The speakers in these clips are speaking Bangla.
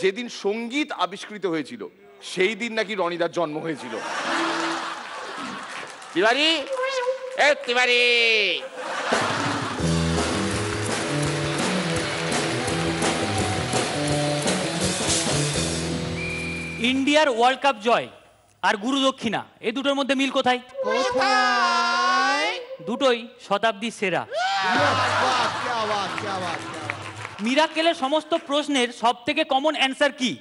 যেদিন সঙ্গীত আবিষ্কৃত হয়েছিল সেই দিন নাকি রনিদার জন্ম হয়েছিল। তিওয়ারি, তিওয়ারি। ইন্ডিয়ার ওয়ার্ল্ড কাপ জয় আর গুরু দক্ষিণা এই দুটোর মধ্যে মিল কোথায়? দুটোই শতাব্দীর সেরা। মিরাকেলের সমস্ত প্রশ্নের সব থেকে কমন অ্যান্সার কি?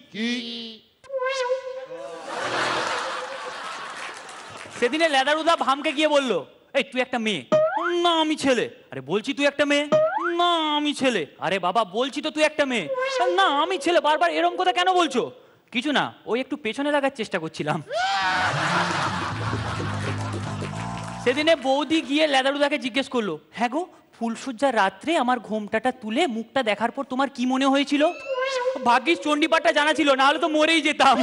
সেদিনে লেদারুদা ভামকে গিয়ে বলল, এই তুই একটা মেয়ে। না আমি ছেলে। আরে বলছি তুই একটা মেয়ে। না আমি ছেলে। আরে বাবা বলছি তো তুই একটা মেয়ে। না আমি ছেলে। বারবার এরকম কথা কেন বলছো? কিছু না, ওই একটু পেছনে লাগার চেষ্টা করছিলাম। সেদিনে বৌদি গিয়ে লেদারুদাকে জিজ্ঞেস করলো, হ্যাঁ গো ফুলসজ্জার রাত্রে আমার ঘোমটাটা তুলে মুখটা দেখার পর তোমার কি মনে হয়েছিল? ভাগ্যিস চণ্ডীপাঠটা জানা ছিল, না হলে তো মরেই যেতাম।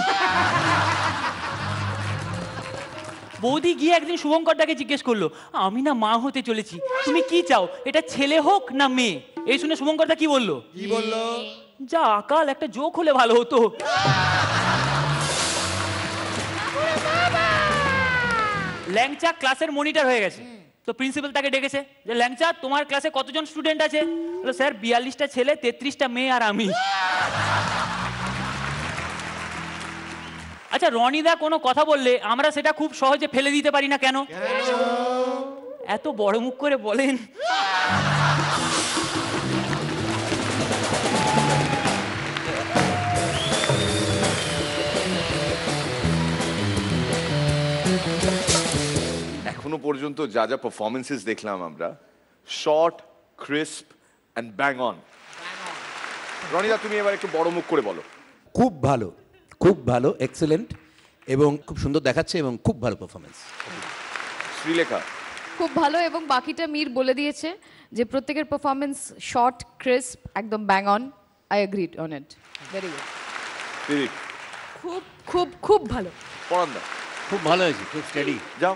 বৌদি গিয়ে একদিন শুভঙ্করদাকে জিজ্ঞেস করলো, আমি না মা হতে চলেছি, তুমি কি চাও, এটা ছেলে হোক না মেয়ে? এই শুনে শুভঙ্করদা কি বললো? কি বললো? যা আকাল, একটা জোক হলে ভালো হতো। ল্যাংচা ক্লাসের মনিটর হয়ে গেছে, তো প্রিন্সিপাল তাকে ডেকেছে যে ল্যাংচা তোমার ক্লাসে কতজন স্টুডেন্ট আছে? স্যার 42টা ছেলে, 33টা মেয়ে আর আমি। আচ্ছা রনিদা কোনো কথা বললে আমরা সেটা খুব সহজে ফেলে দিতে পারি না কেন? এত বড় মুখ করে বলেন। এখনো পর্যন্ত যা যা পারফরমেন্সেস দেখলাম আমরা, short, crisp and bang on. রনিদা তুমি এবার একটু বড় মুখ করে বলো। খুব ভালো, খুব ভালো, এক্সেলেন্ট এবং খুব সুন্দর দেখাচ্ছে এবং খুব ভালো পারফরমেন্স। শ্রীলেখা? খুব ভালো, এবং বাকিটা মীর বলে দিয়েছে যে প্রত্যেকের পারফরমেন্স শর্ট, ক্রিস্প, একদম bang on. I agreed on it. Very good. দিদি? খুব খুব খুব ভালো। পরান্দা? খুব ভালো হয়েছে, খুব স্টেডি। যাও।